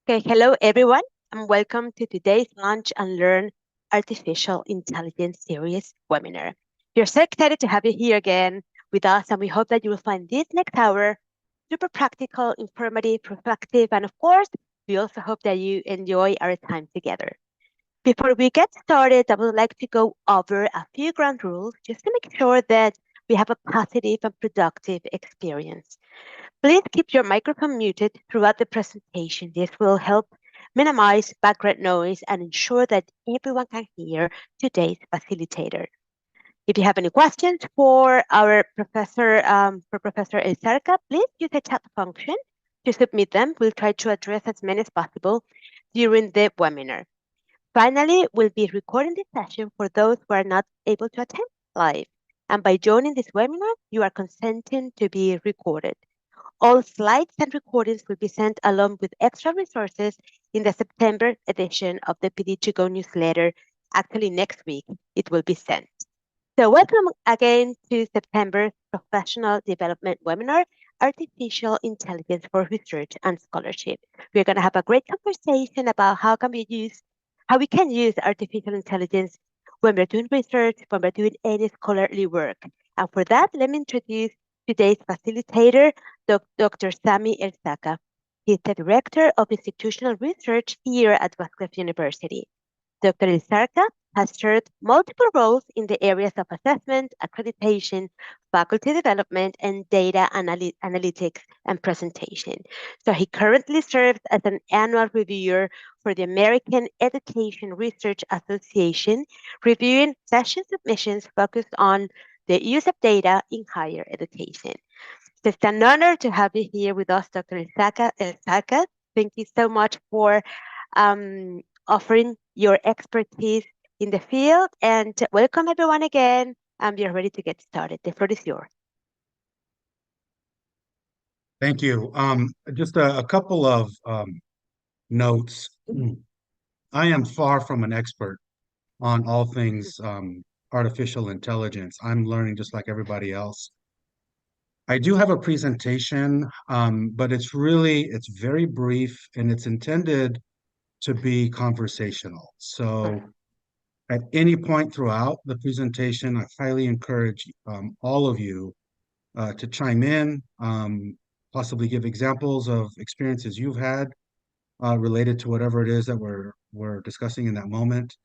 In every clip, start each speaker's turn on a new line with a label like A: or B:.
A: Okay, hello everyone, and welcome to today's Launch and Learn Artificial Intelligence Series webinar. We're so excited to have you here again with us, and we hope that you will find this next hour super practical, informative, reflective, and of course, we also hope that you enjoy our time together. Before we get started, I would like to go over a few ground rules just to make sure that we have a positive and productive experience. Please keep your microphone muted throughout the presentation. This will help minimize background noise and ensure that everyone can hear today's facilitator. If you have any questions for our professor, for Professor Elzarca, please use the chat function to submit them. We'll try to address as many as possible during the webinar. Finally, we'll be recording this session for those who are not able to attend live. And by joining this webinar, you are consenting to be recorded. All slides and recordings will be sent along with extra resources in the September edition of the PD2Go newsletter. Actually, next week, it will be sent. So welcome again to September's Professional Development Webinar, Artificial Intelligence for Research and Scholarship. We're going to have a great conversation about how we can use artificial intelligence when we're doing research, when we're doing any scholarly work. And for that, let me introduce today's facilitator, Dr. Sami Elzarca. He's the Director of Institutional Research here at Radcliffe University. Dr. Elzarca has served multiple roles in the areas of assessment, accreditation, faculty development, and data analytics and presentation. So he currently serves as an annual reviewer for the American Education Research Association, reviewing session submissions focused on the use of data in higher education. It's an honor to have you here with us, Dr. Elzarca. Thank you so much for offering your expertise in the field. And welcome everyone again. And we are ready to get started. The floor is yours.
B: Thank you. Just a couple of notes. I am far from an expert on all things artificial intelligence. I'm learning just like everybody else. I do have a presentation, but it's very brief and it's intended to be conversational. So at any point throughout the presentation, I highly encourage all of you to chime in, possibly give examples of experiences you've had related to whatever it is that we're discussing in that moment.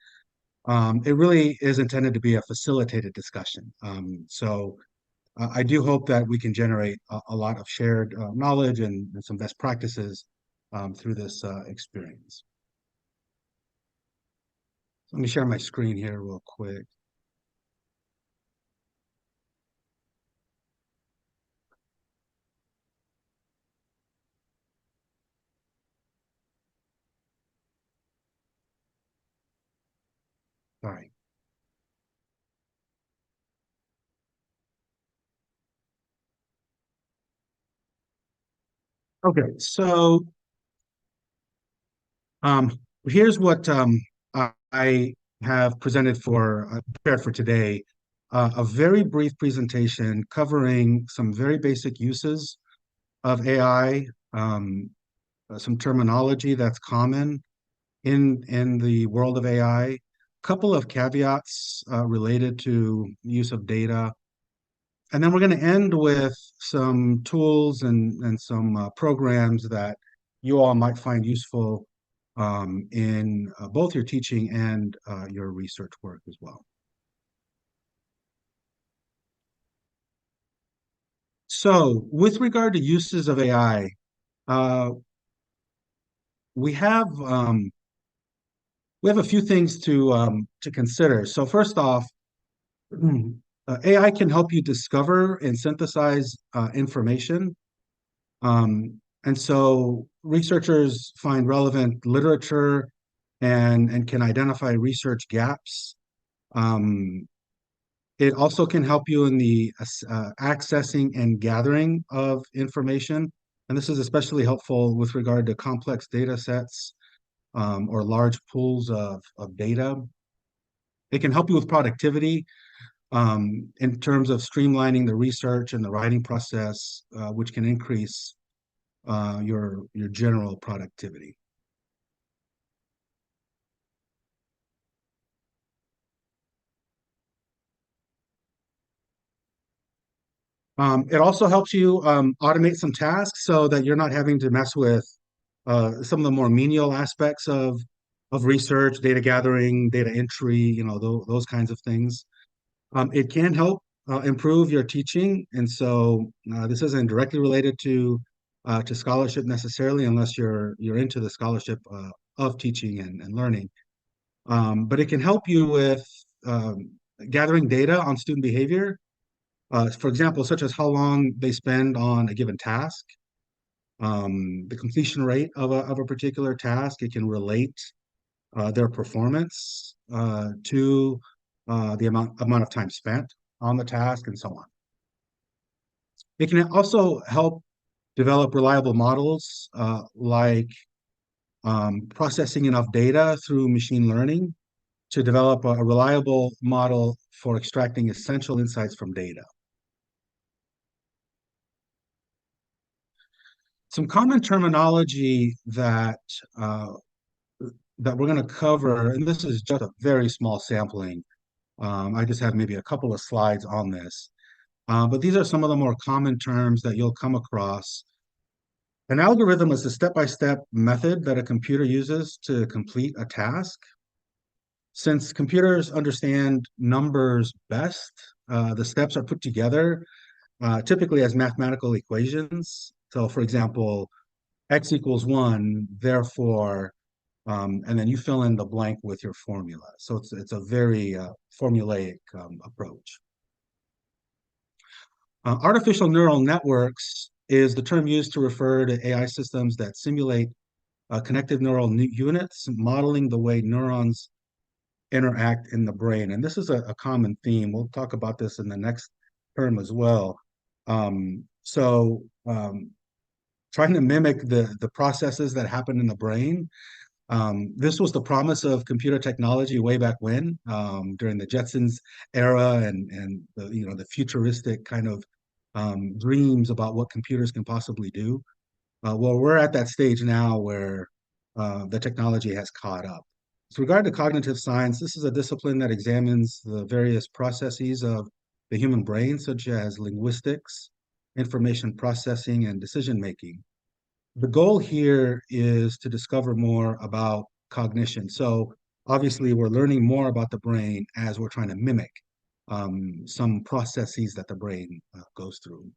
B: It really is intended to be a facilitated discussion. So I do hope that we can generate a lot of shared knowledge and some best practices through this experience. Let me share my screen here real quick. All right. Okay, so here's what I have prepared for today. A very brief presentation covering some very basic uses of AI, some terminology that's common in the world of AI, couple of caveats related to use of data, and then we're going to end with some tools and some programs that you all might find useful in both your teaching and your research work as well. So, with regard to uses of AI, uh, we have um, we have a few things to consider. So, first off, AI can help you discover and synthesize information. And so researchers find relevant literature and can identify research gaps. Um, it also can help you in the accessing and gathering of information. And this is especially helpful with regard to complex data sets or large pools of data. It can help you with productivity in terms of streamlining the research and the writing process, which can increase your general productivity. It also helps you automate some tasks so that you're not having to mess with some of the more menial aspects of research, data gathering, data entry, those kinds of things. It can help improve your teaching, and so this isn't directly related to scholarship necessarily, unless you're into the scholarship of teaching and learning. But it can help you with gathering data on student behavior, for example, such as how long they spend on a given task, the completion rate of a particular task. It can relate their performance to the amount of time spent on the task and so on. It can also help develop reliable models like processing enough data through machine learning to develop a reliable model for extracting essential insights from data. Some common terminology that we're going to cover, and this is just a very small sampling. I just have maybe a couple of slides on this. But these are some of the more common terms that you'll come across. An algorithm is a step-by-step method that a computer uses to complete a task. Since computers understand numbers best, the steps are put together typically as mathematical equations. So, for example, x equals 1, therefore, and then you fill in the blank with your formula. So it's a very formulaic approach. Artificial neural networks is the term used to refer to AI systems that simulate connective neural units, modeling the way neurons interact in the brain. And this is a common theme. We'll talk about this in the next term as well. Trying to mimic the processes that happen in the brain. This was the promise of computer technology way back when, during the Jetsons era, and the futuristic kind of dreams about what computers can possibly do. Well, we're at that stage now where the technology has caught up. With regard to cognitive science, this is a discipline that examines the various processes of the human brain, such as linguistics, information processing, and decision making. The goal here is to discover more about cognition. So obviously, we're learning more about the brain as we're trying to mimic some processes that the brain goes through.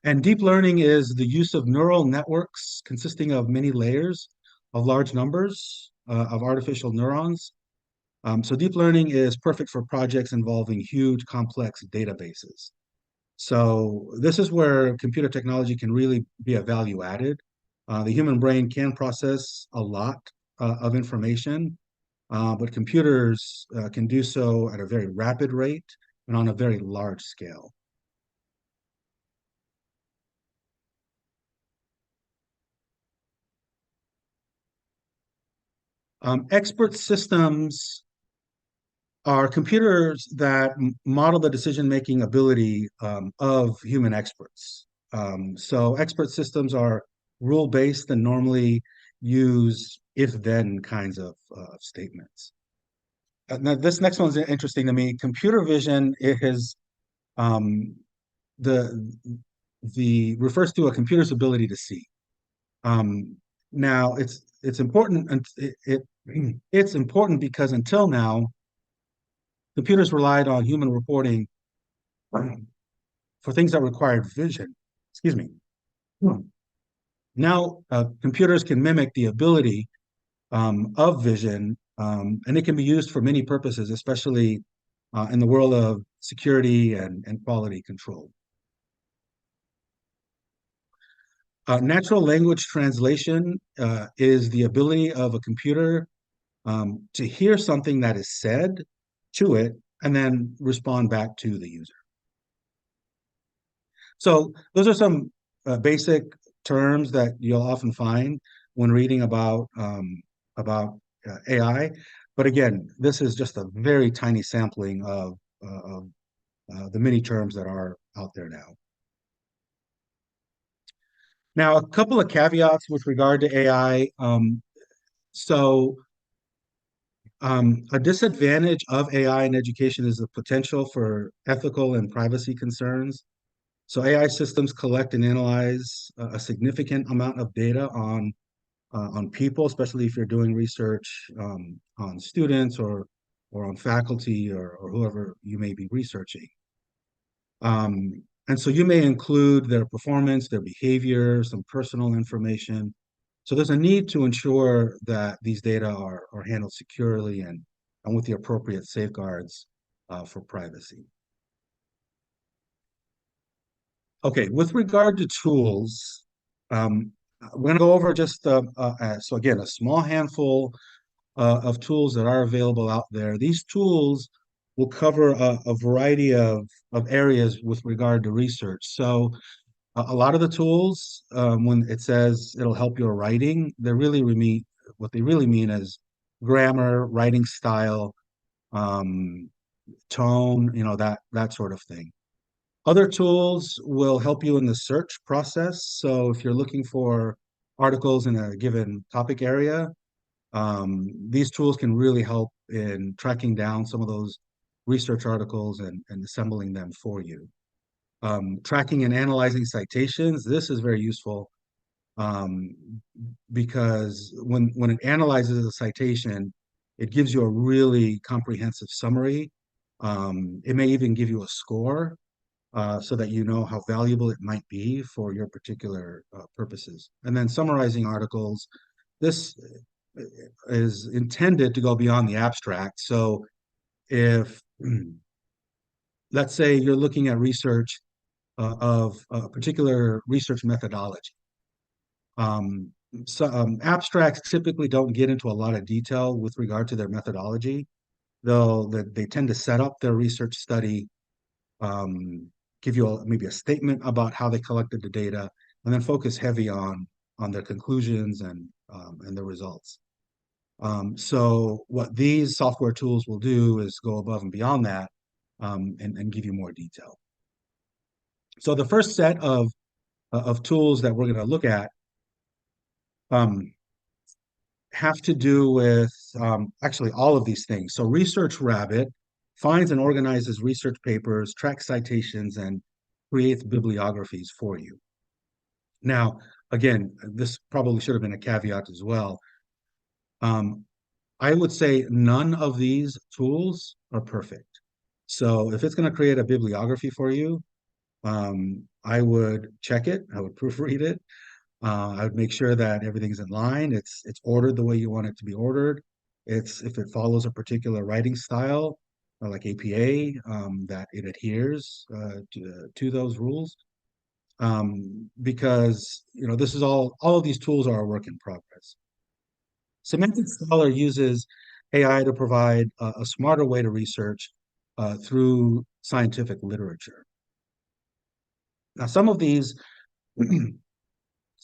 B: And deep learning is the use of neural networks consisting of many layers of large numbers of artificial neurons. So deep learning is perfect for projects involving huge, complex databases. So this is where computer technology can really be a value added. The human brain can process a lot of information, but computers can do so at a very rapid rate and on a very large scale. Expert systems are computers that model the decision-making ability of human experts. So expert systems are rule-based and normally use if-then kinds of statements. Now, this next one's interesting to me. Computer vision is um, the refers to a computer's ability to see. Now, it's important, and it's important because until now, computers relied on human reporting for things that required vision. Excuse me. Now, computers can mimic the ability of vision, and it can be used for many purposes, especially in the world of security and quality control. Natural language translation is the ability of a computer to hear something that is said to it and then respond back to the user. So those are some basic terms that you'll often find when reading about AI. But again, this is just a very tiny sampling of the many terms that are out there now. Now, a couple of caveats with regard to AI. So A disadvantage of AI in education is the potential for ethical and privacy concerns. So AI systems collect and analyze a significant amount of data on people, especially if you're doing research on students or on faculty or whoever you may be researching. And so you may include their performance, their behavior, some personal information. So there's a need to ensure that these data are handled securely and with the appropriate safeguards for privacy. Okay, with regard to tools, we're going to go over just, so again, a small handful of tools that are available out there. These tools will cover a variety of areas with regard to research. So a lot of the tools, when it says it'll help your writing, they really mean what they really mean is grammar, writing style, um, tone, that sort of thing. Other tools will help you in the search process. So if you're looking for articles in a given topic area, these tools can really help in tracking down some of those research articles and assembling them for you. Tracking and analyzing citations, this is very useful um, because when it analyzes a citation, it gives you a really comprehensive summary. It may even give you a score so that you know how valuable it might be for your particular purposes. And then summarizing articles, this is intended to go beyond the abstract. So if, let's say you're looking at research of a particular research methodology, um, abstracts typically don't get into a lot of detail with regard to their methodology, though they tend to set up their research study, um, give you maybe a statement about how they collected the data, and then focus heavy on their conclusions and the results. So what these software tools will do is go above and beyond that and give you more detail. So the first set of tools that we're going to look at um, have to do with actually all of these things. So Research Rabbit finds and organizes research papers, tracks citations, and creates bibliographies for you. Now, again, this probably should have been a caveat as well. I would say none of these tools are perfect. So if it's going to create a bibliography for you, I would check it, I would proofread it, I would make sure that everything's in line. It's ordered the way you want it to be ordered. It's if it follows a particular writing style, like APA, that it adheres to those rules. Because this is all of these tools are a work in progress. Semantic Scholar uses AI to provide a smarter way to research through scientific literature. Now, some of these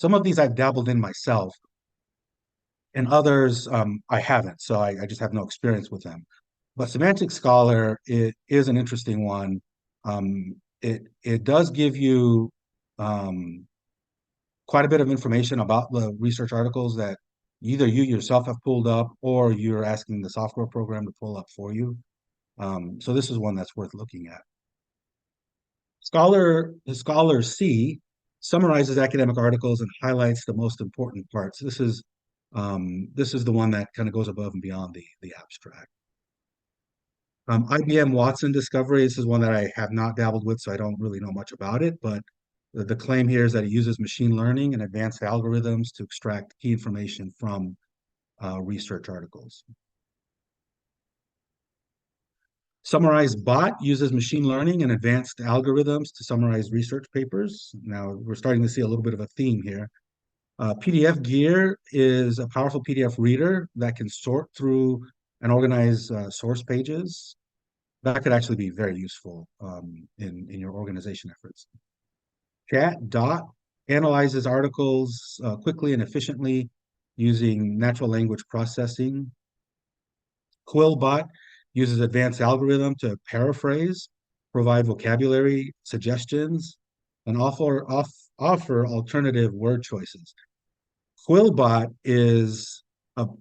B: I've dabbled in myself, and others I haven't, so I just have no experience with them. But Semantic Scholar is an interesting one. It does give you um, quite a bit of information about the research articles that either you yourself have pulled up or you're asking the software program to pull up for you. So this is one that's worth looking at. Scholar C summarizes academic articles and highlights the most important parts. This is the one that kind of goes above and beyond the abstract. IBM Watson Discovery, this is one that I have not dabbled with, so I don't really know much about it, but the claim here is that it uses machine learning and advanced algorithms to extract key information from research articles. Summarize Bot uses machine learning and advanced algorithms to summarize research papers. Now, we're starting to see a little bit of a theme here. PDF Gear is a powerful PDF reader that can sort through and organize source pages. That could actually be very useful in your organization efforts. Chat analyzes articles quickly and efficiently using natural language processing. Quillbot uses advanced algorithm to paraphrase, provide vocabulary suggestions, and offer alternative word choices. Quillbot is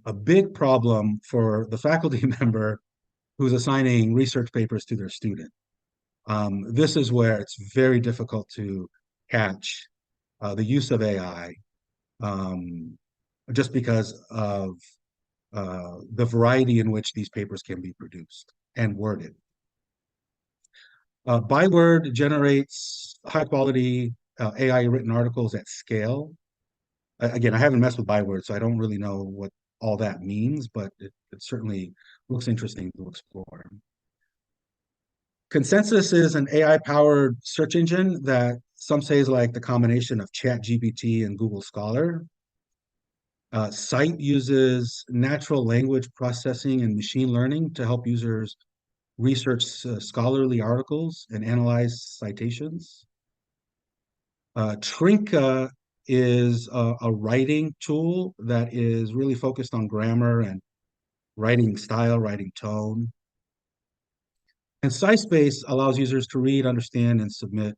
B: a big problem for the faculty member who's assigning research papers to their student. This is where it's very difficult to catch the use of AI, um, just because of the variety in which these papers can be produced and worded. Byword generates high quality AI written articles at scale. Again, I haven't messed with Byword, so I don't really know what all that means, but it certainly looks interesting to explore. Consensus is an AI-powered search engine that some say is like the combination of ChatGPT and Google Scholar. Scite uses natural language processing and machine learning to help users research scholarly articles and analyze citations. Trinka is a writing tool that is really focused on grammar and writing style, writing tone. And SciSpace allows users to read, understand, and submit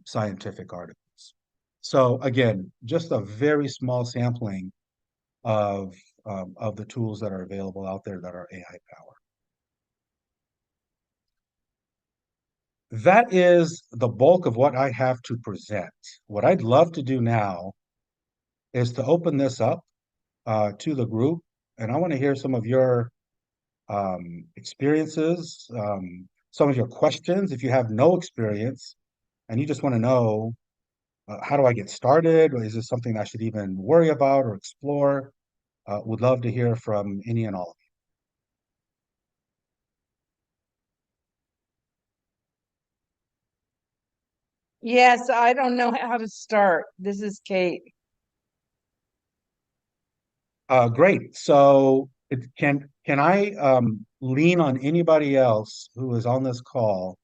B: scientific articles. So again, just a very small sampling of the tools that are available out there that are AI powered. That is the bulk of what I have to present. What I'd love to do now is to open this up to the group, and I want to hear some of your experiences, some of your questions. If you have no experience and you just want to know, how do I get started? Or is this something I should even worry about or explore? Would love to hear from any and all of
C: Yes, I don't know how to start. This is Kate.
B: you. Great. So can I lean on anybody else who is on this call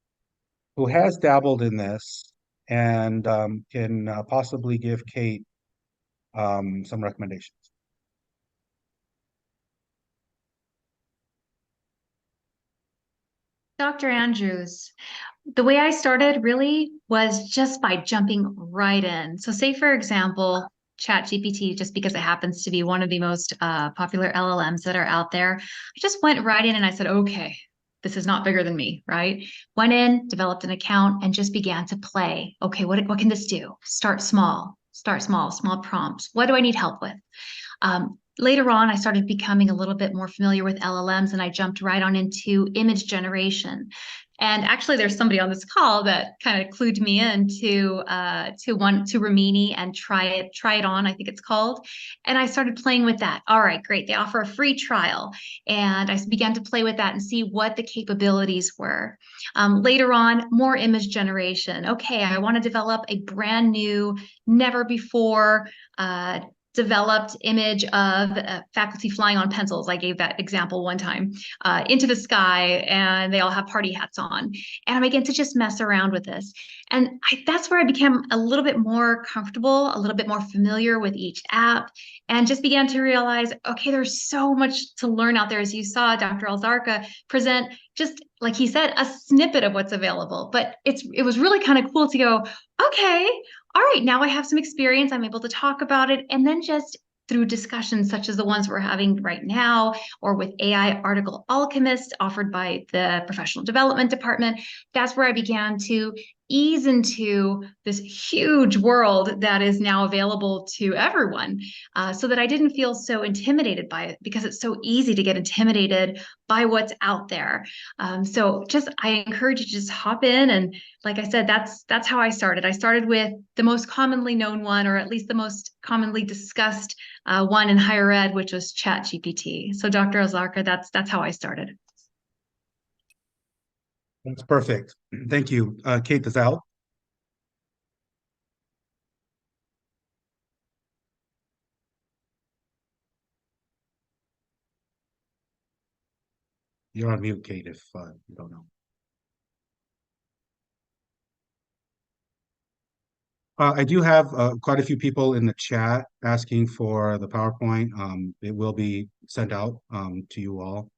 B: who has dabbled in this and can possibly give Kate some recommendations?
D: Dr. Andrews, the way I started really was just by jumping right in. So, say for example, ChatGPT, just because it happens to be one of the most popular LLMs that are out there, I just went right in and I said, okay, this is not bigger than me, right? Went in, developed an account, and just began to play. Okay, what can this do? Start small, small prompts. What do I need help with? Later on, I started becoming a little bit more familiar with LLMs and I jumped right on into image generation. And actually, there's somebody on this call that kind of clued me in to Rimini and try it on, I think it's called. And I started playing with that. All right, great. They offer a free trial. And I began to play with that and see what the capabilities were. Later on, more image generation. Okay, I want to develop a brand new, never before developed image of faculty flying on pencils. I gave that example one time into the sky, and they all have party hats on. And I began to just mess around with this. And that's where I became a little bit more comfortable, a little bit more familiar with each app, and just began to realize, okay, there's so much to learn out there. As you saw Dr. Alzarka present, just like he said, a snippet of what's available. But it was really kind of cool to go, okay, all right, now I have some experience. I'm able to talk about it. And then just through discussions such as the ones we're having right now, or with AI Article Alchemist offered by the Professional Development Department, that's where I began to ease into this huge world that is now available to everyone, so that I didn't feel so intimidated by it, because it's so easy to get intimidated by what's out there. So just I encourage you to just hop in, and like I said, that's how I started. I started with the most commonly known one, or at least the most commonly discussed one in higher ed, which was ChatGPT. So Dr. Alzarka, that's how I started.
B: That's perfect. Thank you. Kate Dazal. You're on mute, Kate, if you don't know. I do have quite a few people in the chat asking for the PowerPoint. It will be sent out to you all,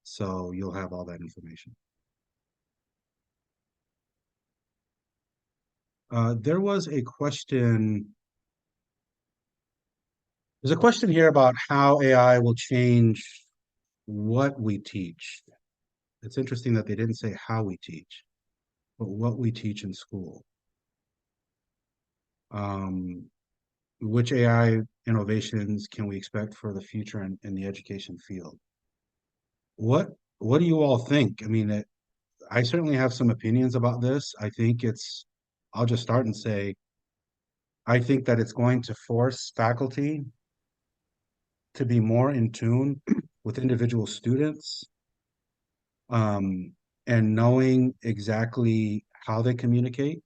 B: so you'll have all that information. There was a question. There's a question here about how AI will change what we teach. It's interesting that they didn't say how we teach, but what we teach in school. Which AI innovations can we expect for the future in the education field? What do you all think? I mean, I certainly have some opinions about this. I'll just start and say, I think that it's going to force faculty to be more in tune with individual students, and knowing exactly how they communicate,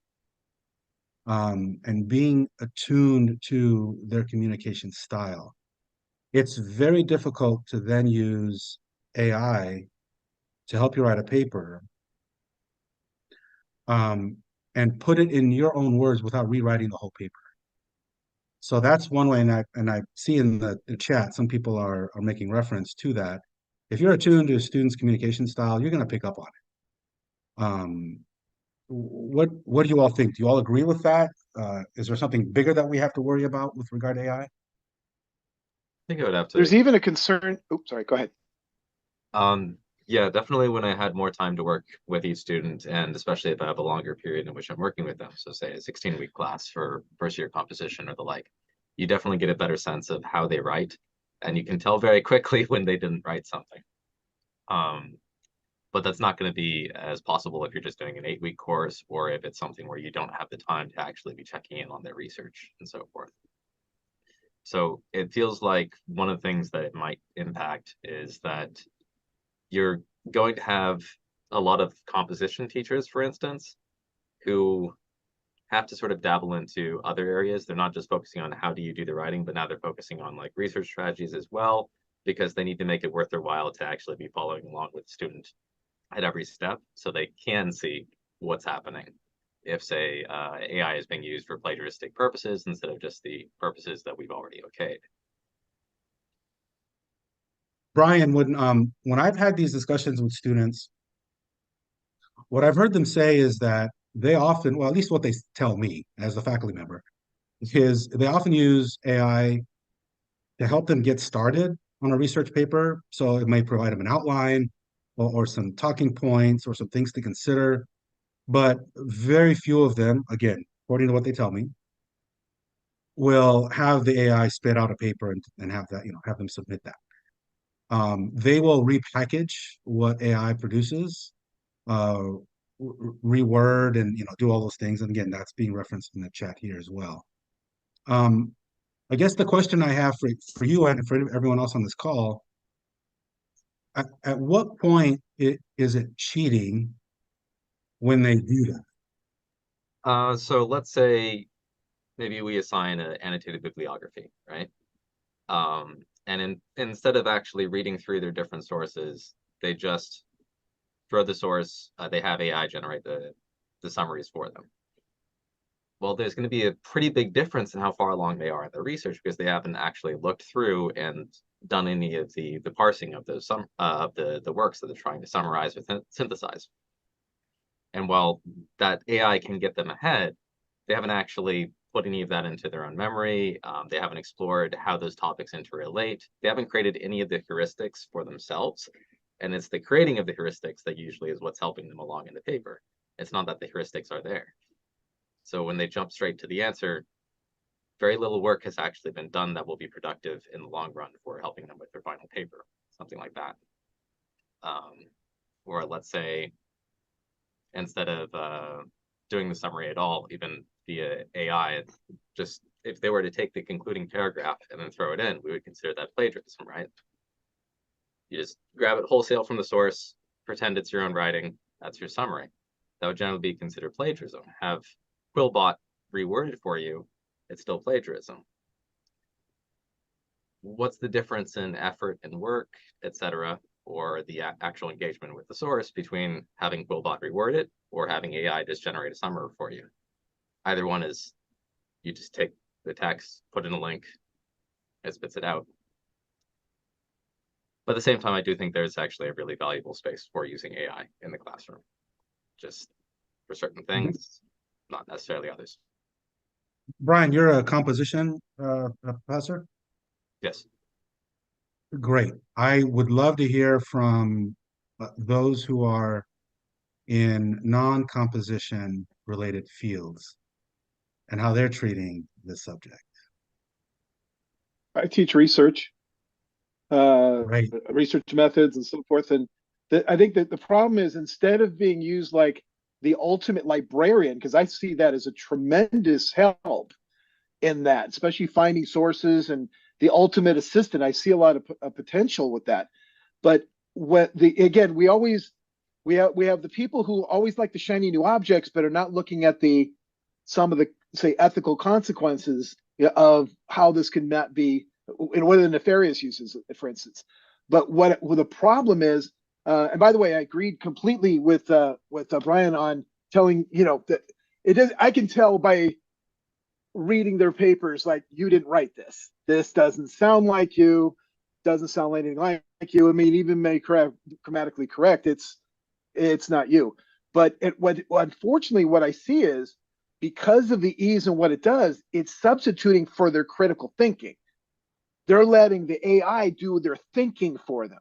B: and being attuned to their communication style. It's very difficult to then use AI to help you write a paper, and put it in your own words without rewriting the whole paper. So that's one way, and I see in the chat some people are making reference to that. If you're attuned to a student's communication style, you're going to pick up on it. What do you all think? Do you all agree with that? Is there something bigger that we have to worry about with regard to AI?
E: I think I would have to.
F: There's even a concern. Oops, sorry, go ahead.
E: Yeah, definitely when I had more time to work with each student, and especially if I have a longer period in which I'm working with them, so say a 16-week class for first year composition or the like, you definitely get a better sense of how they write, and you can tell very quickly when they didn't write something. But that's not going to be as possible if you're just doing an 8-week course, or if it's something where you don't have the time to actually be checking in on their research and so forth. So it feels like one of the things that it might impact is that you're going to have a lot of composition teachers, for instance, who have to sort of dabble into other areas. They're not just focusing on how do you do the writing, but now they're focusing on like research strategies as well, because they need to make it worth their while to actually be following along with the student at every step, so they can see what's happening if, say, AI is being used for plagiaristic purposes instead of just the purposes that we've already okayed.
B: Brian, when I've had these discussions with students, what I've heard them say is that they often, well, at least what they tell me as a faculty member, is they often use AI to help them get started on a research paper. So it may provide them an outline, or some talking points, or some things to consider. But very few of them, again, according to what they tell me, will have the AI spit out a paper and have that, have them submit that. They will repackage what AI produces, reword, and do all those things. And again, that's being referenced in the chat here as well. I guess the question I have for you and for everyone else on this call, at what point is it cheating when they do that?
E: So let's say maybe we assign an annotated bibliography, right? And instead of actually reading through their different sources, they just throw the source, they have AI generate the summaries for them. Well, there's going to be a pretty big difference in how far along they are in their research, because they haven't actually looked through and done any of the parsing of those the works that they're trying to summarize or synthesize. And while that AI can get them ahead, they haven't actually put any of that into their own memory. They haven't explored how those topics interrelate. They haven't created any of the heuristics for themselves. And it's the creating of the heuristics that usually is what's helping them along in the paper. It's not that the heuristics are there. So when they jump straight to the answer, very little work has actually been done that will be productive in the long run for helping them with their final paper, something like that. Or let's say, instead of doing the summary at all, even via AI, just if they were to take the concluding paragraph and then throw it in, we would consider that plagiarism, right? You just grab it wholesale from the source, pretend it's your own writing, that's your summary. That would generally be considered plagiarism. Have Quillbot reworded for you, it's still plagiarism. What's the difference in effort and work, etc., or the actual engagement with the source between having Quillbot reword it or having AI just generate a summary for you? Either one is, you just take the text, put in a link, it spits it out. But at the same time, I do think there's actually a really valuable space for using AI in the classroom, just for certain things, not necessarily others.
B: Brian, you're a composition professor?
E: Yes.
B: Great. I would love to hear from those who are in non-composition related fields and how they're treating this subject.
F: I teach research,
B: Right.
F: research methods and so forth. And I think that the problem is instead of being used like the ultimate librarian, because I see that as a tremendous help in that, especially finding sources and the ultimate assistant. I see a lot of potential with that. But again, we have the people who always like the shiny new objects, but are not looking at some of the, say, ethical consequences of how this can not be, and what are the nefarious uses, for instance. But what the problem is, and by the way, I agreed completely with Brian on telling, that it is. I can tell by reading their papers, like, you didn't write this. This doesn't sound like you. Doesn't sound anything like you. I mean, even grammatically correct, it's not you. But unfortunately, what I see is, because of the ease and what it does, it's substituting for their critical thinking. They're letting the AI do their thinking for them.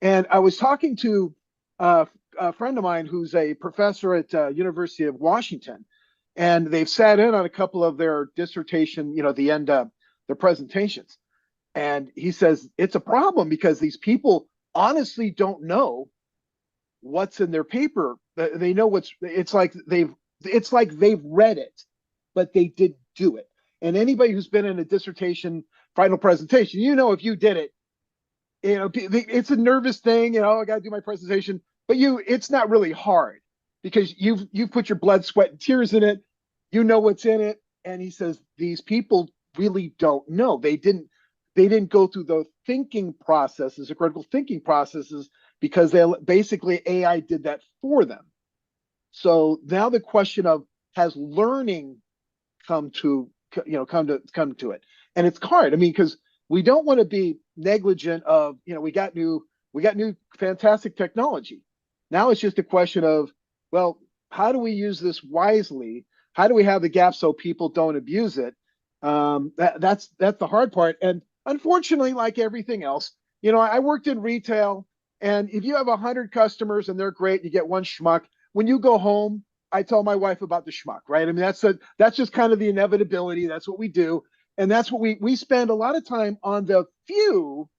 F: And I was talking to a friend of mine who's a professor at University of Washington, and they've sat in on a couple of their dissertation, the end of their presentations. And he says it's a problem because these people honestly don't know what's in their paper. They know it's like they've read it, but they didn't do it. And anybody who's been in a dissertation final presentation, if you did it, it's a nervous thing. I got to do my presentation, but it's not really hard because you've put your blood, sweat, and tears in it. You know what's in it. And he says these people really don't know. They didn't go through the thinking processes, the critical thinking processes, because basically AI did that for them. So now the question of, has learning come to it? And it's hard. I mean, because we don't want to be negligent of, we got new fantastic technology. Now it's just a question of, well, how do we use this wisely? How do we have the gap so people don't abuse it? That's the hard part. And unfortunately, like everything else, I worked in retail, and if you have 100 customers and they're great, you get one schmuck. When you go home, I tell my wife about the schmuck, right? I mean, that's just kind of the inevitability. That's what we do. And that's what we spend a lot of time on, the few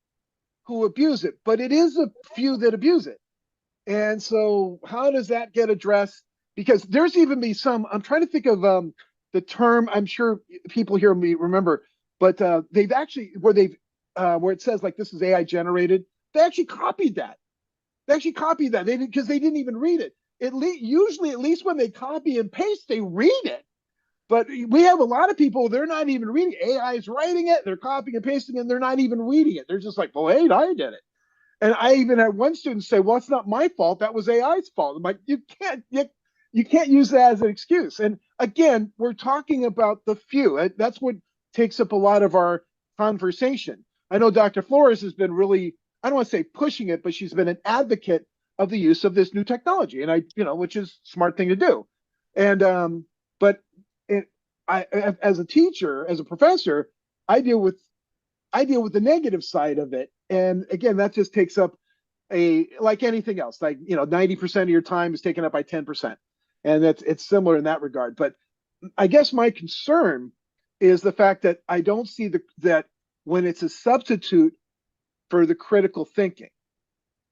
F: who abuse it, but it is a few that abuse it. And so how does that get addressed? Because there's even be some, I'm trying to think of the term, I'm sure people hear me remember, but they've actually, where it says like, this is AI generated, they actually copied that. They didn't, because they didn't even read it. Usually, at least when they copy and paste, they read it. But we have a lot of people, they're not even reading it. AI is writing it, they're copying and pasting it, and they're not even reading it. They're just like, well, hey, I did it. And I even had one student say, well, it's not my fault, that was AI's fault. I'm like, you can't use that as an excuse. And again, we're talking about the few. That's what takes up a lot of our conversation. I know Dr. Flores has been really, I don't want to say pushing it, but she's been an advocate of the use of this new technology, and which is a smart thing to do. And but I, as a teacher, as a professor, I deal with the negative side of it. And again, that just takes up like anything else, like 90% of your time is taken up by 10%, and it's similar in that regard. But I guess my concern is the fact that I don't see that when it's a substitute for the critical thinking.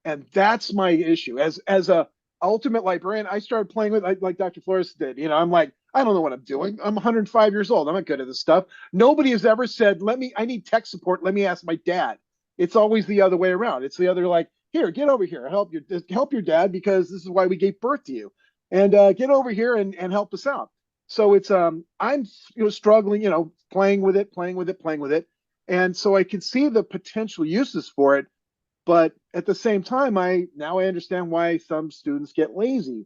F: And that's my issue. As a ultimate librarian, I started playing with, like Dr. Flores did. I'm like, I don't know what I'm doing. I'm 105 years old. I'm not good at this stuff. Nobody has ever said, I need tech support. Let me ask my dad. It's always the other way around. It's the other, like, here, get over here. Help your dad, because this is why we gave birth to you. And get over here and help us out. So it's I'm struggling, playing with it. And so I can see the potential uses for it. But at the same time, I understand why some students get lazy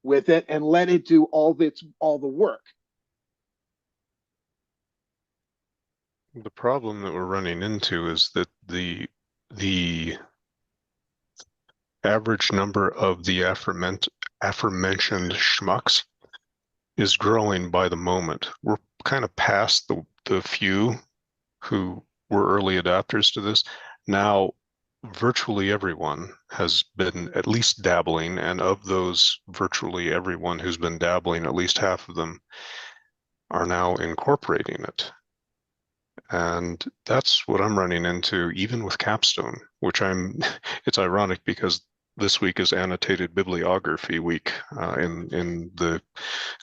F: with it and let it do all the work.
G: The problem that we're running into is that the average number of the aforementioned schmucks is growing by the moment. We're kind of past the few who were early adapters to this. Now, virtually everyone has been at least dabbling, and of those virtually everyone who's been dabbling, at least half of them are now incorporating it. And that's what I'm running into even with Capstone, which it's ironic because this week is annotated bibliography week in the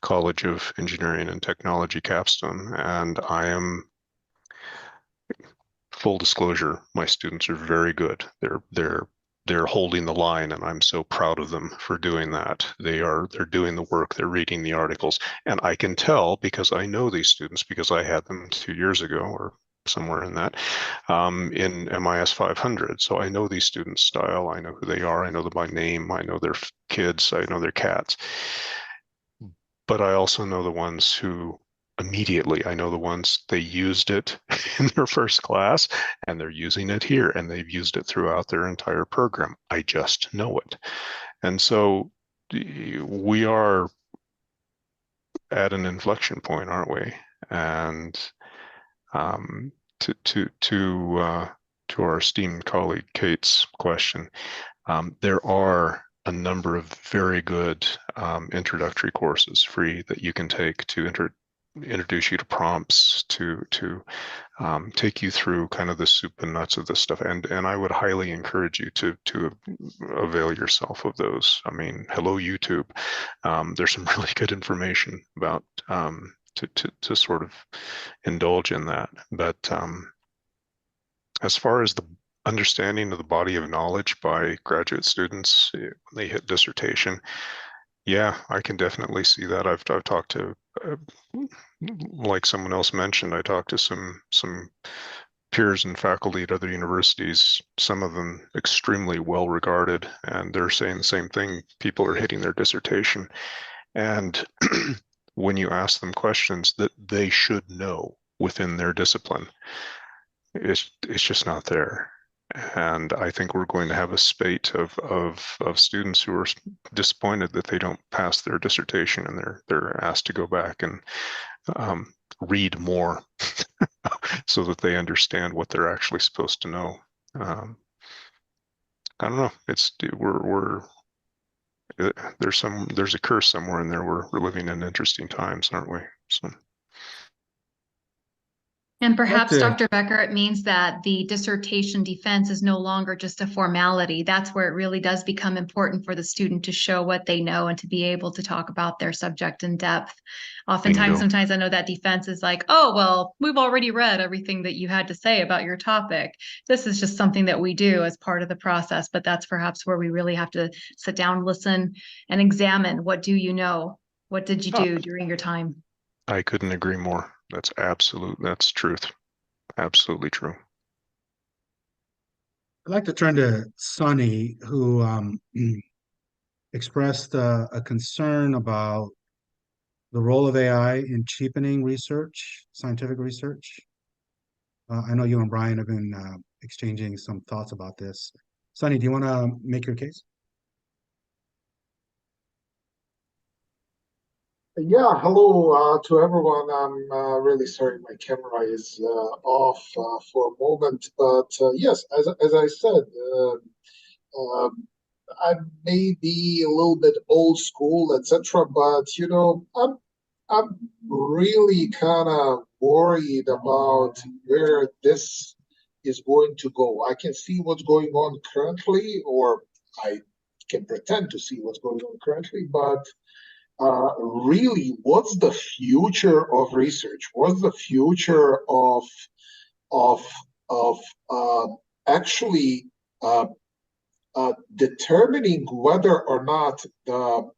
G: College of Engineering and Technology Capstone, and I am, full disclosure, my students are very good. They're holding the line, and I'm so proud of them for doing that. They're doing the work, they're reading the articles, and I can tell because I know these students because I had them 2 years ago or somewhere in that in MIS 500. So I know these students' style, I know who they are, I know them by name, I know their kids, I know their cats. But I also know the ones who immediately, I know the ones they used it in their first class and they're using it here and they've used it throughout their entire program. I just know it. And so we are at an inflection point, aren't we? And to our esteemed colleague Kate's question, there are a number of very good introductory courses free that you can take to introduce you to prompts, to take you through kind of the soup and nuts of this stuff. And I would highly encourage you to avail yourself of those. I mean, hello, YouTube. There's some really good information about to sort of indulge in that. But as far as the understanding of the body of knowledge by graduate students when they hit dissertation, yeah, I can definitely see that. I've talked to, like someone else mentioned, I talked to some peers and faculty at other universities, some of them extremely well regarded, and they're saying the same thing. People are hitting their dissertation, and when you ask them questions that they should know within their discipline, it's just not there. And I think we're going to have a spate of students who are disappointed that they don't pass their dissertation, and they're asked to go back and read more so that they understand what they're actually supposed to know. I don't know. There's a curse somewhere in there. We're living in interesting times, aren't we? So.
D: And perhaps, Dr. Becker, it means that the dissertation defense is no longer just a formality. That's where it really does become important for the student to show what they know and to be able to talk about their subject in depth. Oftentimes, sometimes I know that defense is like, oh, well, we've already read everything that you had to say about your topic. This is just something that we do as part of the process, but that's perhaps where we really have to sit down, listen, and examine. What do you know? What did you do during your time?
G: I couldn't agree more. That's truth. Absolutely true.
B: I'd like to turn to Sunny, who expressed a concern about the role of AI in cheapening research, scientific research. I know you and Brian have been exchanging some thoughts about this. Sunny, do you want to make your case?
H: Yeah, hello to everyone. I'm really sorry my camera is off for a moment, but yes, as I said, I may be a little bit old school, etc. But I'm really kind of worried about where this is going to go. I can see what's going on currently, or I can pretend to see what's going on currently, but really, what's the future of research? What's the future of actually determining whether or not the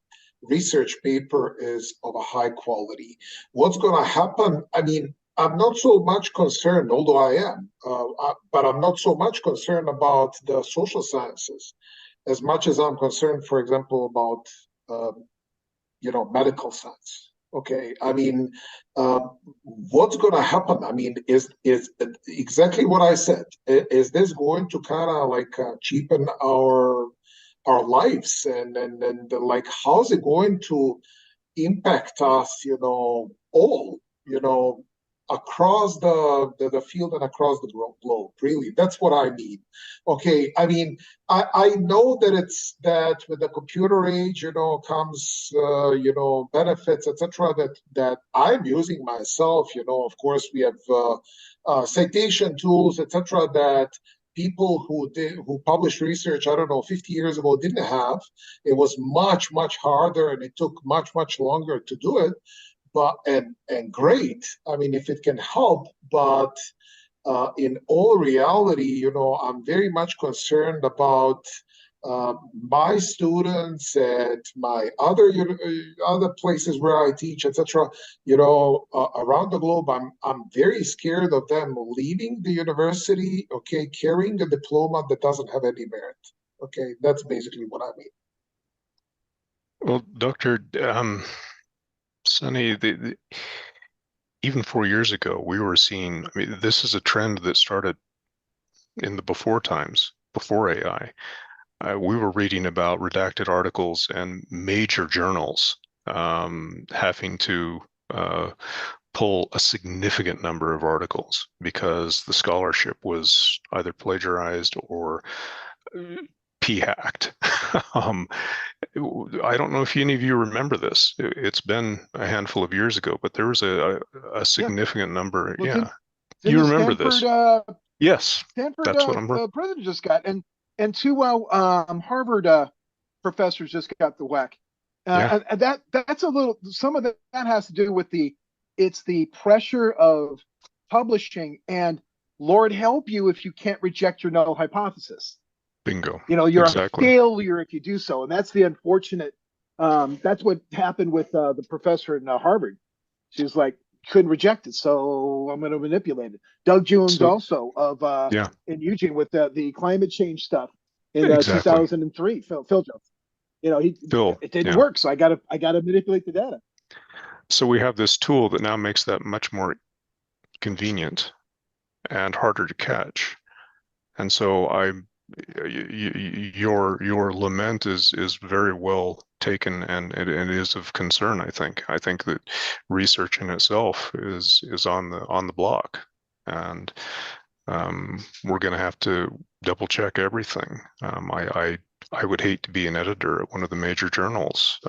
H: research paper is of a high quality? What's going to happen? I mean, I'm not so much concerned, although I am, but I'm not so much concerned about the social sciences as much as I'm concerned, for example, about medical science. Okay, I mean, what's going to happen? I mean, is exactly what I said. Is this going to kind of like cheapen our lives, and like how's it going to impact us? All. across the field and across the globe. Really, that's what I mean. Okay, I mean, I know that it's that with the computer age, comes benefits, etc. That I'm using myself. Of course, we have citation tools, etc. That people who published research, I don't know, 50 years ago didn't have. It was much harder, and it took much longer to do it. But and great, I mean, if it can help, but in all reality, I'm very much concerned about my students and my other places where I teach, etc. Around the globe, I'm very scared of them leaving the university, okay, carrying a diploma that doesn't have any merit. Okay, that's basically what I mean.
G: Well, Dr. Sunny, even 4 years ago, we were seeing, I mean, this is a trend that started in the before times, before AI. We were reading about redacted articles and major journals having to pull a significant number of articles because the scholarship was either plagiarized or p-hacked. I don't know if any of you remember this. It's been a handful of years ago, but there was a significant number.
F: Well,
G: Yeah,
F: didn't
G: you
F: the
G: remember this?
F: Stanford,
G: Yes,
F: Stanford
G: that's what I'm.
F: president just got, and two Harvard professors just got the whack.
G: Yeah.
F: And that's a little. Some of that has to do with it's the pressure of publishing, and Lord help you if you can't reject your null hypothesis.
G: Bingo.
F: You're
G: Exactly.
F: a failure if you do so, and that's the unfortunate. That's what happened with the professor in Harvard. She was like, couldn't reject it, so I'm going to manipulate it. Doug Jones also of in Eugene with the climate change stuff in 2003. Phil Jones. It didn't work, so I got to manipulate the data.
G: So we have this tool that now makes that much more convenient and harder to catch. And so your lament is very well taken, and it is of concern. I think that research in itself is on the block, and we're going to have to double check everything. I would hate to be an editor at one of the major journals,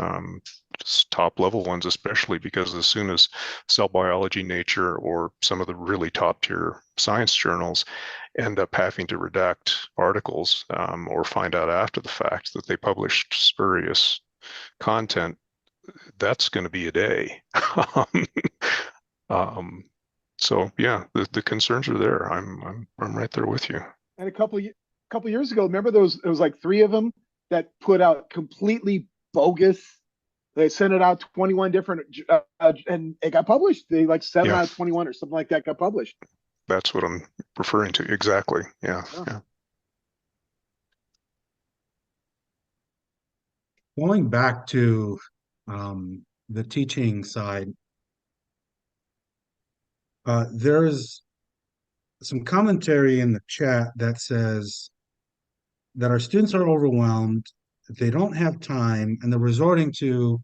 G: top level ones, especially because as soon as Cell Biology, Nature, or some of the really top tier science journals end up having to redact articles or find out after the fact that they published spurious content, that's going to be a day. So yeah, the concerns are there. I'm right there with you.
F: And a couple years ago, remember it was like 3 of them that put out completely bogus. They sent it out 21 different, and it got published. They like 7 out of 21 or something like that got published.
G: That's what I'm referring to. Exactly. Yeah.
B: Going back to the teaching side, there's some commentary in the chat that says that our students are overwhelmed, they don't have time, and they're resorting to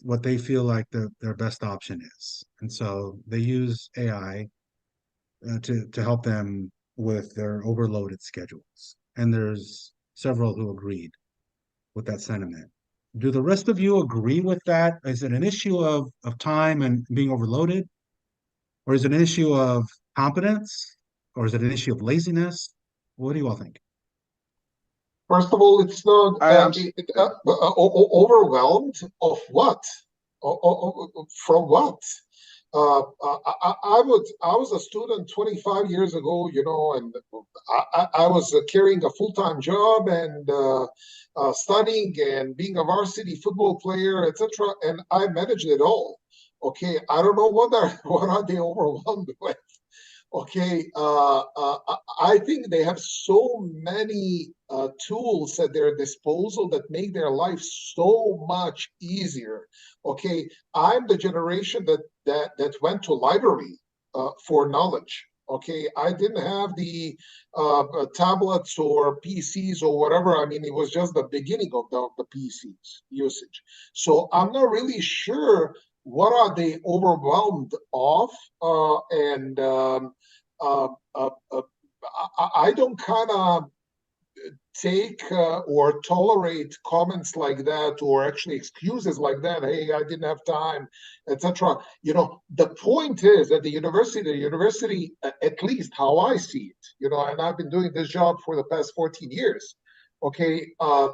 B: what they feel like their best option is. And so they use AI to help them with their overloaded schedules. And there's several who agreed with that sentiment. Do the rest of you agree with that? Is it an issue of time and being overloaded? Or is it an issue of competence? Or is it an issue of laziness? What do you all think?
H: First of all, it's not overwhelmed of what? From what? I was a student 25 years ago, and I was carrying a full-time job and studying and being a varsity football player, etc. And I managed it all. Okay, I don't know what are they overwhelmed with. Okay, I think they have so many tools at their disposal that make their life so much easier. Okay, I'm the generation that went to library for knowledge. Okay, I didn't have the tablets or PCs or whatever. I mean, it was just the beginning of the PCs usage. So I'm not really sure what are they overwhelmed of? And I don't kind of take or tolerate comments like that, or actually excuses like that. Hey, I didn't have time, etc. You know, the point is that the university, at least how I see it, you know, and I've been doing this job for the past 14 years. Okay, I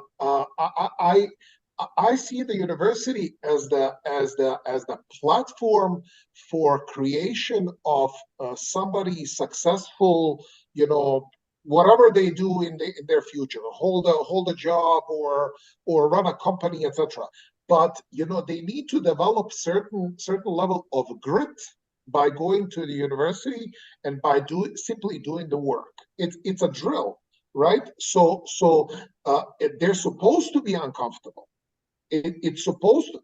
H: see the university as the platform for creation of somebody successful, you know, whatever they do in their future, hold a job or run a company, etc. But you know, they need to develop certain level of grit by going to the university and by simply doing the work. It's a drill, right? So they're supposed to be uncomfortable. It's supposed to,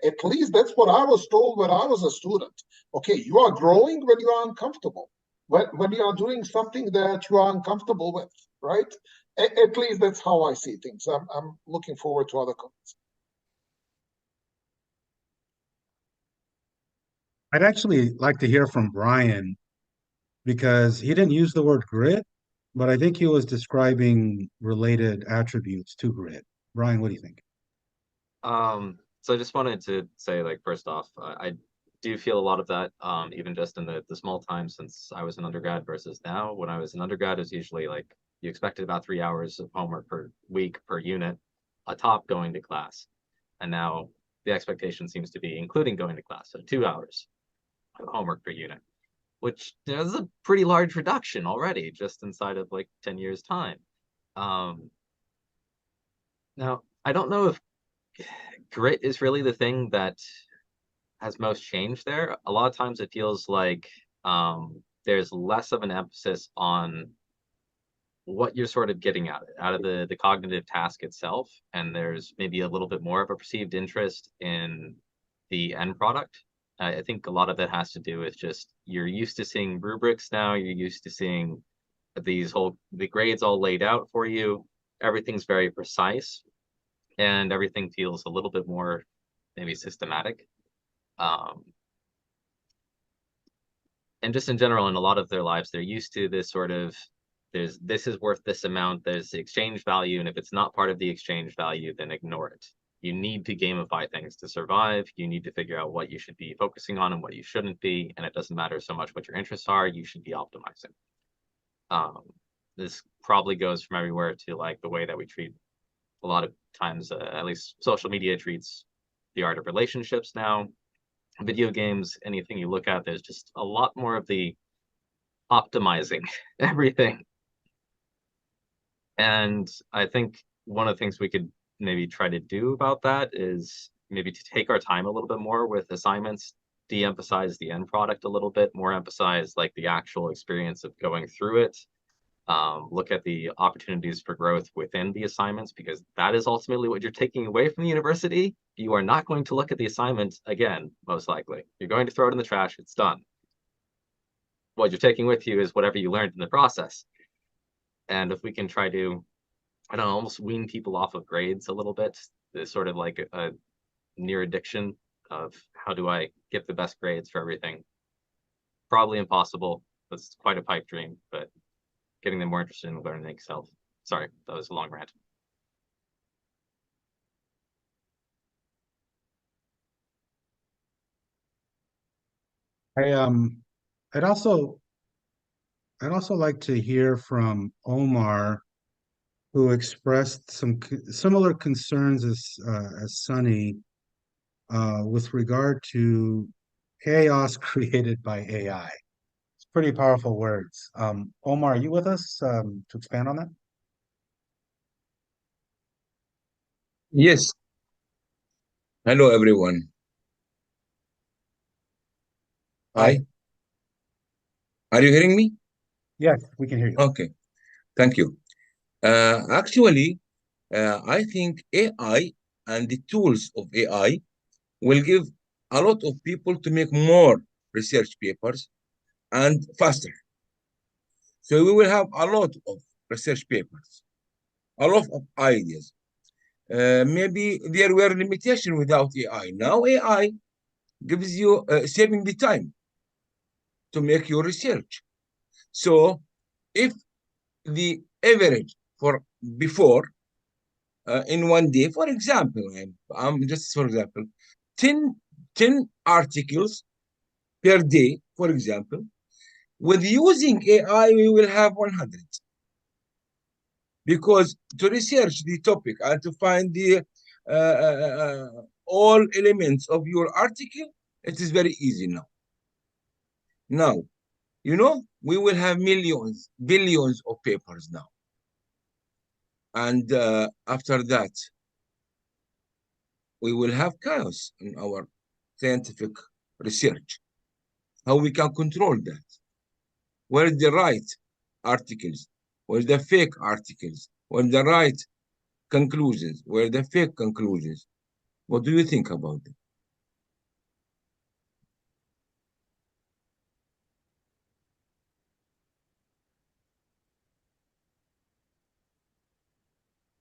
H: at least that's what I was told when I was a student. Okay, you are growing when you are uncomfortable, when you are doing something that you are uncomfortable with, right? At least that's how I see things. I'm looking forward to other comments.
B: I'd actually like to hear from Brian because he didn't use the word grit, but I think he was describing related attributes to grit. Brian, what do you think?
E: So I just wanted to say, like, first off, I do feel a lot of that, even just in the small time since I was an undergrad versus now. When I was an undergrad, it was usually like you expected about 3 hours of homework per week per unit, atop going to class. And now the expectation seems to be including going to class, so 2 hours of homework per unit, which is a pretty large reduction already just inside of like 10 years time. Now, I don't know if grit is really the thing that has most changed there. A lot of times it feels like there's less of an emphasis on what you're sort of getting out of the cognitive task itself, and there's maybe a little bit more of a perceived interest in the end product. I think a lot of that has to do with just you're used to seeing rubrics now, you're used to seeing the grades all laid out for you. Everything's very precise, and everything feels a little bit more maybe systematic. And just in general, in a lot of their lives, they're used to this sort of, this is worth this amount, there's the exchange value, and if it's not part of the exchange value, then ignore it. You need to gamify things to survive. You need to figure out what you should be focusing on and what you shouldn't be, and it doesn't matter so much what your interests are, you should be optimizing. This probably goes from everywhere to like the way that we treat a lot of times, at least social media treats the art of relationships now. Video games, anything you look at, there's just a lot more of the optimizing everything. And I think one of the things we could maybe try to do about that is maybe to take our time a little bit more with assignments, de-emphasize the end product a little bit, more emphasize like the actual experience of going through it. Look at the opportunities for growth within the assignments, because that is ultimately what you're taking away from the university. You are not going to look at the assignment again, most likely. You're going to throw it in the trash, it's done. What you're taking with you is whatever you learned in the process. And if we can try to, I don't know, almost wean people off of grades a little bit, there's sort of like a near addiction of how do I get the best grades for everything. Probably impossible. That's quite a pipe dream, but getting them more interested in learning itself. Sorry, that was a long rant.
B: I'd also like to hear from Omar, who expressed some similar concerns as Sunny with regard to chaos created by AI. It's pretty powerful words. Omar, are you with us to expand on that?
I: Yes. Hello, everyone. Hi. Are you hearing me?
B: Yes, we can hear you.
I: Okay. Thank you. Actually, I think AI and the tools of AI will give a lot of people to make more research papers and faster. So we will have a lot of research papers, a lot of ideas. Maybe there were limitations without AI. Now AI gives you saving the time to make your research. So if the average for before in one day, for example, I'm just for example, 10 articles per day, for example, with using AI, we will have 100. Because to research the topic and to find the all elements of your article, it is very easy now. Now, you know, we will have millions, billions of papers now. And after that, we will have chaos in our scientific research. How we can control that? Where the right articles? Where the fake articles? Where the right conclusions? Where the fake conclusions? What do you think about that?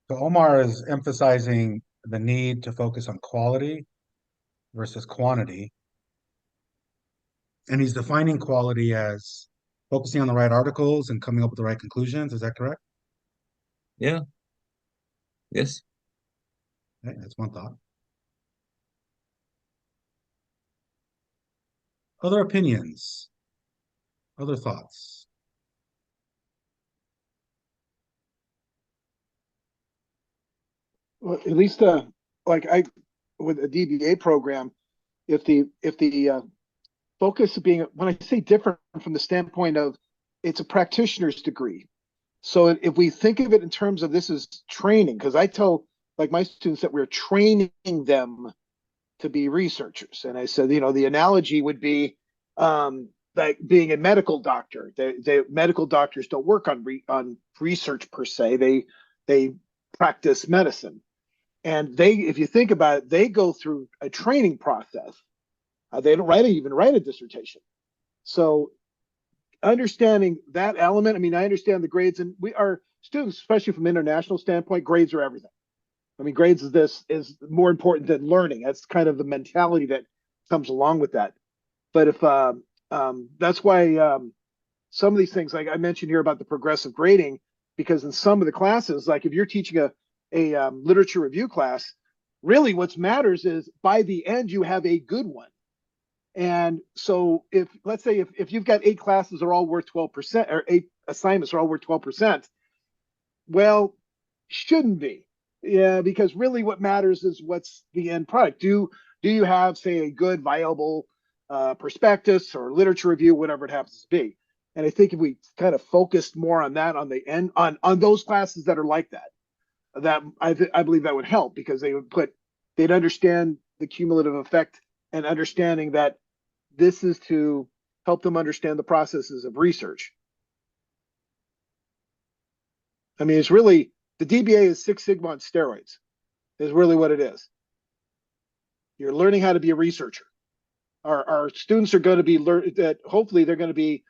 B: So Omar is emphasizing the need to focus on quality versus quantity. And he's defining quality as focusing on the right articles and coming up with the right conclusions. Is that correct?
I: Yeah. Yes.
B: Okay, that's one thought. Other opinions? Other thoughts?
F: Well, at least like I with a DBA program, if the focus being, when I say different, from the standpoint of it's a practitioner's degree. So if we think of it in terms of this is training, because I tell like my students that we're training them to be researchers. And I said, you know, the analogy would be like being a medical doctor. Medical doctors don't work on research per se. They practice medicine. And if you think about it, they go through a training process. They don't even write a dissertation. So understanding that element, I mean, I understand the grades, and our students, especially from an international standpoint, grades are everything. I mean, grades is more important than learning. That's kind of the mentality that comes along with that. But if that's why some of these things, like I mentioned here about the progressive grading, because in some of the classes, like if you're teaching a literature review class, really what matters is by the end you have a good one. And so if, let's say if you've got 8 classes are all worth 12%, or 8 assignments are all worth 12%, well, shouldn't be. Yeah, because really what matters is what's the end product. Do you have, say, a good, viable prospectus or literature review, whatever it happens to be? And I think if we kind of focused more on that on the end, on those classes that are like that I believe that would help, because they'd understand the cumulative effect, and understanding that this is to help them understand the processes of research. I mean, it's really, the DBA is Six Sigma on steroids, is really what it is. You're learning how to be a researcher. Our students are going to be that hopefully they're going to be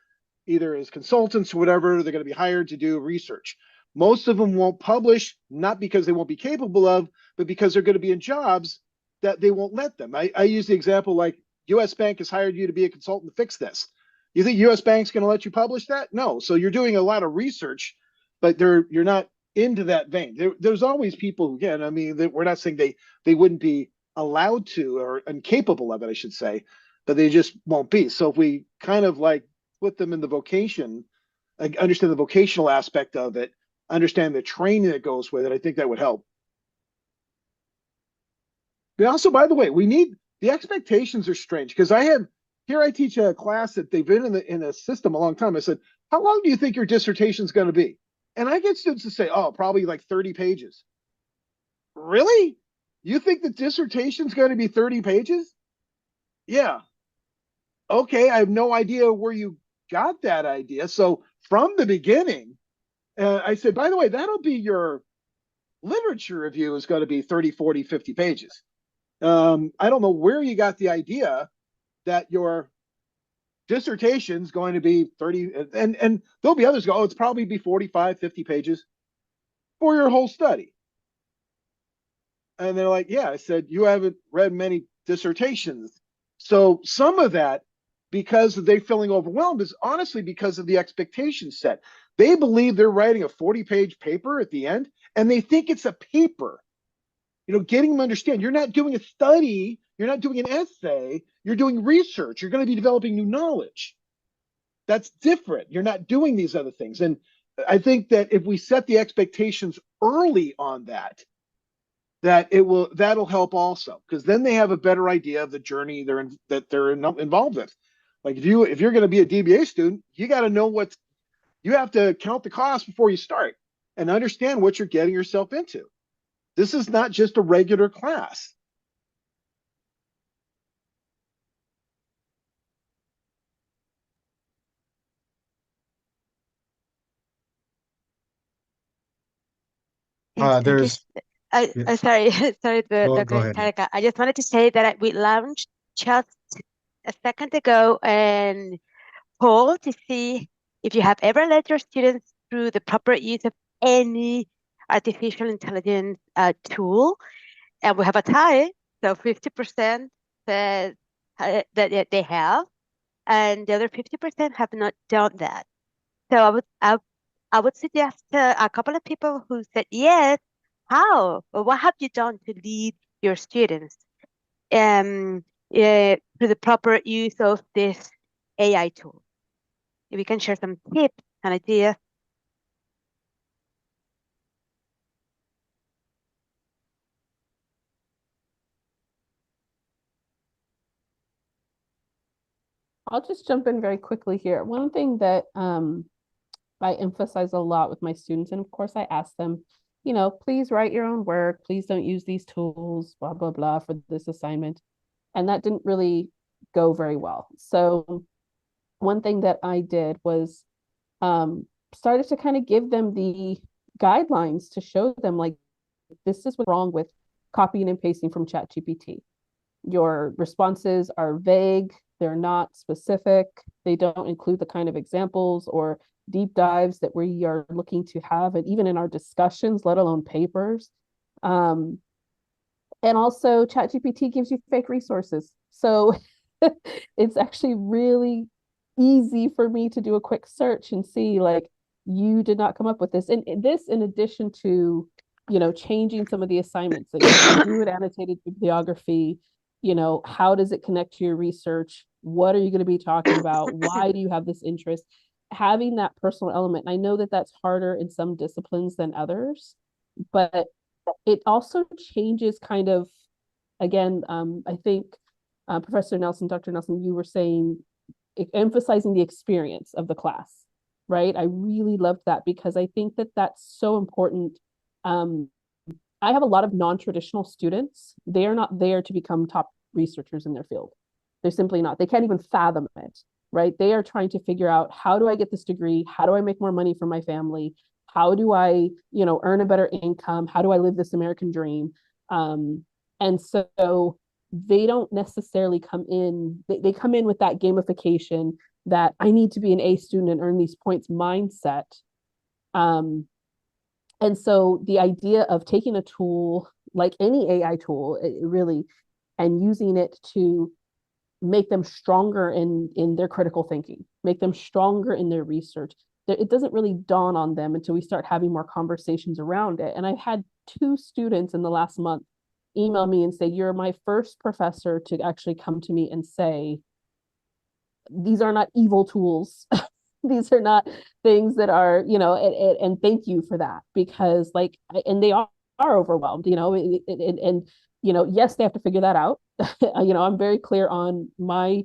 F: either as consultants or whatever, they're going to be hired to do research. Most of them won't publish, not because they won't be capable of, but because they're going to be in jobs that they won't let them. I use the example like US Bank has hired you to be a consultant to fix this. You think US Bank's going to let you publish that? No. So you're doing a lot of research, but you're not into that vein. There's always people, again, I mean, we're not saying they wouldn't be allowed to, or incapable of it, I should say, but they just won't be. So if we kind of like put them in the vocation, like understand the vocational aspect of it, understand the training that goes with it, I think that would help. But also, by the way, the expectations are strange, because I teach a class that they've been in the system a long time. I said, how long do you think your dissertation is going to be? And I get students to say, oh, probably like 30 pages. Really? You think the dissertation is going to be 30 pages? Yeah. Okay, I have no idea where you got that idea. So from the beginning, I said, by the way, that'll be your literature review, is going to be 30, 40, 50 pages. I don't know where you got the idea that your dissertation's going to be 30, and there'll be others go, oh, it's probably be 45, 50 pages for your whole study. And they're like, yeah. I said, you haven't read many dissertations So some of that, because they feeling overwhelmed, is honestly because of the expectation set. They believe they're writing a 40-page paper at the end, and they think it's a paper. Getting them to understand you're not doing a study, you're not doing an essay, you're doing research. You're going to be developing new knowledge. That's different. You're not doing these other things. And I think that if we set the expectations early on that'll help also, because then they have a better idea of the journey they're involved with. Like if you're going to be a DBA student, you got to know you have to count the cost before you start and understand what you're getting yourself into. This is not just a regular class.
A: Thank you.
B: There's
A: Sorry, sorry,
B: go
A: Dr.
B: ahead.
A: Tarek. I just wanted to say that we launched just a second ago and poll to see if you have ever led your students through the proper use of any artificial intelligence tool, and we have a tie. So 50% said that they have, and the other 50% have not done that. So I would suggest a couple of people who said yes. How? Or what have you done to lead your students to the proper use of this AI tool? If we can share some tips and ideas.
J: I'll just jump in very quickly here. One thing that I emphasize a lot with my students, and of course I ask them, please write your own work. Please don't use these tools, blah, blah, blah, for this assignment. And that didn't really go very well. So one thing that I did was started to kind of give them the guidelines to show them, like, this is what's wrong with copying and pasting from ChatGPT. Your responses are vague, they're not specific, they don't include the kind of examples or deep dives that we are looking to have, and even in our discussions, let alone papers. And also ChatGPT gives you fake resources. So it's actually really easy for me to do a quick search and see, like, you did not come up with this. And this, in addition to, changing some of the assignments that you do with annotated bibliography, how does it connect to your research? What are you going to be talking about? Why do you have this interest? Having that personal element. And I know that that's harder in some disciplines than others, but it also changes kind of, again, I think Professor Nelson, Dr. Nelson, you were saying, emphasizing the experience of the class, right? I really loved that because I think that that's so important. I have a lot of non-traditional students. They are not there to become top researchers in their field. They're simply not. They can't even fathom it, right? They are trying to figure out, how do I get this degree? How do I make more money for my family? How do I, earn a better income? How do I live this American dream? And so they don't necessarily come in, they come in with that gamification that I need to be an A student and earn these points mindset. And so the idea of taking a tool like any AI tool, really, and using it to make them stronger in their critical thinking, make them stronger in their research, it doesn't really dawn on them until we start having more conversations around it. And I've had 2 students in the last month email me and say, you're my first professor to actually come to me and say, these are not evil tools. These are not things that are, and thank you for that, because and they are overwhelmed, and yes, they have to figure that out. I'm very clear on my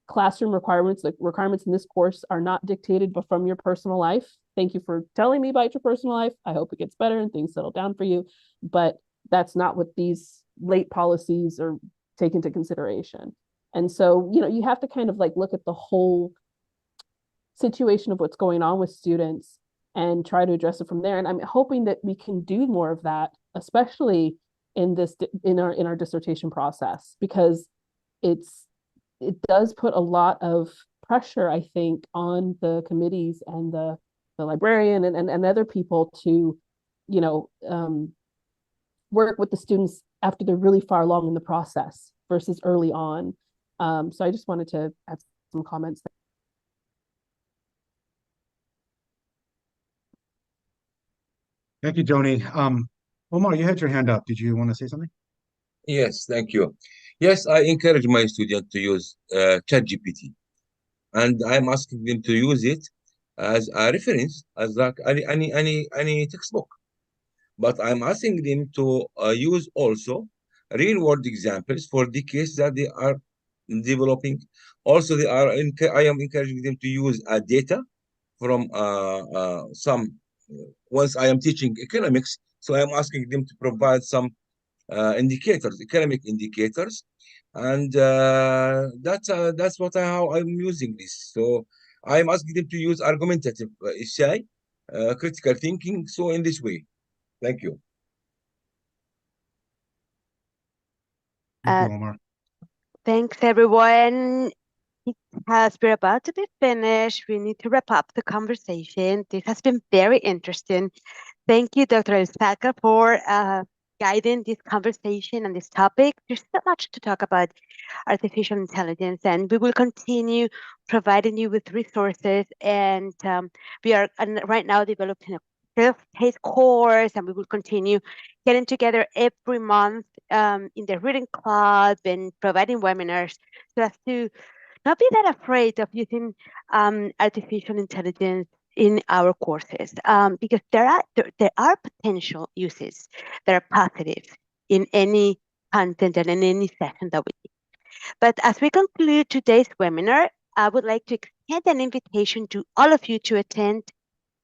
J: classroom requirements. The requirements in this course are not dictated but from your personal life. Thank you for telling me about your personal life. I hope it gets better and things settle down for you. But that's not what these late policies are take into consideration. And so, you have to kind of look at the whole situation of what's going on with students and try to address it from there. And I'm hoping that we can do more of that, especially in our dissertation process, because it does put a lot of pressure, I think, on the committees and the librarian and other people to, work with the students after they're really far along in the process versus early on. So I just wanted to add some comments.
B: Thank you, Joni. Omar, you had your hand up. Did you want to say something?
I: Yes, thank you. Yes, I encourage my students to use ChatGPT, and I'm asking them to use it as a reference, as like any textbook. But I'm asking them to use also real world examples for the case that they are developing. Also, I am encouraging them to use data from some. Once I am teaching economics, so I am asking them to provide some indicators, economic indicators, and that's how I'm using this. So I'm asking them to use argumentative essay, critical thinking. So in this way, thank you.
B: Thank you,
A: Uh,
B: Omar.
A: Thanks, everyone. As we're about to be finished, we need to wrap up the conversation. This has been very interesting. Thank you, Dr. Elsaca, for guiding this conversation on this topic. There's so much to talk about artificial intelligence, and we will continue providing you with resources. And we are right now developing a self-paced course, and we will continue getting together every month in the reading club and providing webinars so as to not be that afraid of using artificial intelligence in our courses, because there are potential uses that are positive in any content and in any session that we do. But as we conclude today's webinar, I would like to extend an invitation to all of you to attend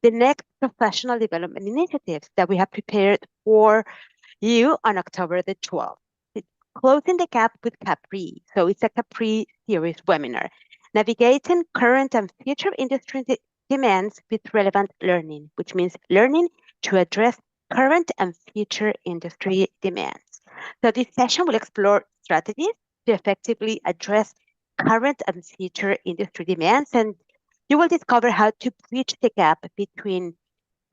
A: the next professional development initiatives that we have prepared for you on October the 12th. It's Closing the Gap with Capri. So it's a Capri series webinar, navigating current and future industry demands with relevant learning, which means learning to address current and future industry demands. So this session will explore strategies to effectively address current and future industry demands, and you will discover how to bridge the gap between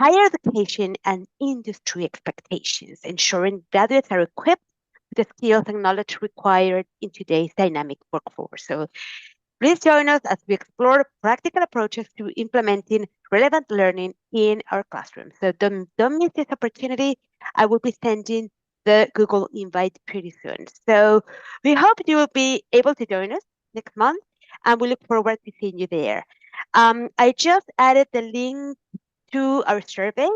A: higher education and industry expectations, ensuring graduates are equipped with the skills and knowledge required in today's dynamic workforce. So please join us as we explore practical approaches to implementing relevant learning in our classrooms. So don't miss this opportunity. I will be sending the Google invite pretty soon. So we hope you will be able to join us next month, and we look forward to seeing you there. I just added the link to our survey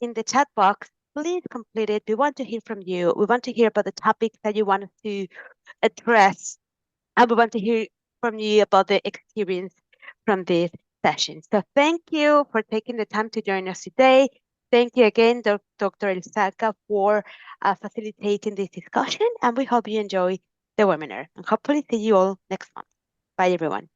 A: in the chat box. Please complete it. We want to hear from you. We want to hear about the topics that you want us to address, and we want to hear from you about the experience from this session. So thank you for taking the time to join us today. Thank you again, Dr. Elsaca, for facilitating this discussion, and we hope you enjoy the webinar, and hopefully see you all next month. Bye, everyone.